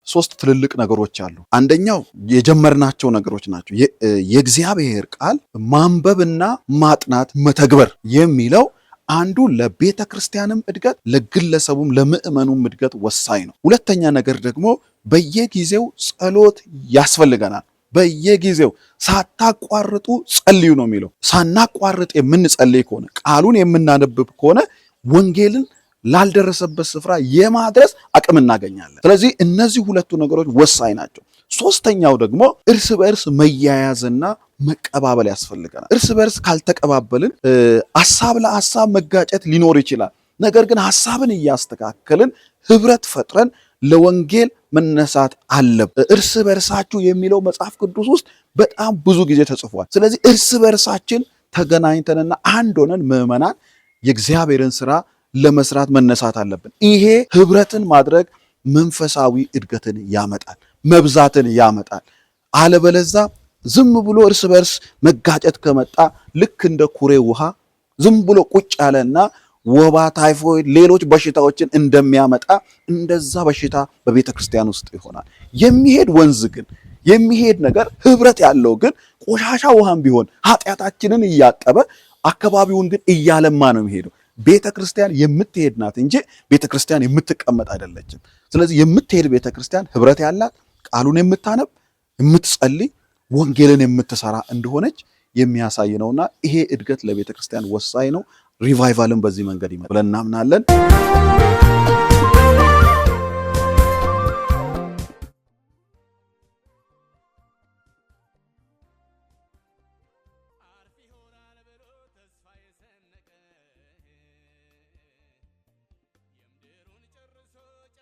ሶስት ትልልቅ ነገሮች አሉ። አንደኛው የጀመርናቸው ነገሮች ናቸው። የእግዚአብሔር ቃል ማንበብና ማጥናት መተግበር የሚለው አንዱ ለቤተ ክርስቲያንም እድገት ለግለሰቡም ለምእመኑም እድገት ወሳኝ ነው። ሁለተኛ ነገር ደግሞ በየጊዜው ጸሎት ያስፈልገናል። በየጊዜው ሳታቋርጡ ጸልዩ ነው የሚለው። ሳናቋርጥ የምንጸልይ ከሆነ ቃሉን የምናነብብ ከሆነ ወንጌልን ላልደረሰበት ስፍራ የማድረስ አቅም እናገኛለን። ስለዚህ እነዚህ ሁለቱ ነገሮች ወሳኝ ናቸው። ሶስተኛው ደግሞ እርስ በእርስ መያያዝና መቀባበል ያስፈልገናል። እርስ በእርስ ካልተቀባበልን ሐሳብ ለሐሳብ መጋጨት ሊኖር ይችላል። ነገር ግን ሐሳብን እያስተካከልን ህብረት ፈጥረን ለወንጌል መነሳት አለብን። እርስ በርሳችሁ የሚለው መጽሐፍ ቅዱስ ውስጥ በጣም ብዙ ጊዜ ተጽፏል። ስለዚህ እርስ በርሳችን ተገናኝተንና አንድ ሆነን ምዕመናን የእግዚአብሔርን ስራ ለመስራት መነሳት አለብን። ይሄ ህብረትን ማድረግ መንፈሳዊ እድገትን ያመጣል፣ መብዛትን ያመጣል። አለበለዛ ዝም ብሎ እርስ በርስ መጋጨት ከመጣ ልክ እንደ ኩሬ ውሃ ዝም ብሎ ቁጭ ያለና ወባ፣ ታይፎይድ፣ ሌሎች በሽታዎችን እንደሚያመጣ እንደዛ በሽታ በቤተ ክርስቲያን ውስጥ ይሆናል። የሚሄድ ወንዝ ግን የሚሄድ ነገር ህብረት ያለው ግን ቆሻሻ ውሃም ቢሆን ኃጢአታችንን እያጠበ አካባቢውን ግን እያለማ ነው የሚሄደው። ቤተ ክርስቲያን የምትሄድ ናት እንጂ ቤተ ክርስቲያን የምትቀመጥ አይደለችም። ስለዚህ የምትሄድ ቤተ ክርስቲያን ህብረት ያላት፣ ቃሉን የምታነብ፣ የምትጸልይ፣ ወንጌልን የምትሰራ እንደሆነች የሚያሳይ ነውና ይሄ እድገት ለቤተ ክርስቲያን ወሳኝ ነው። ሪቫይቫልን በዚህ መንገድ ይመጣል ብለን እናምናለን።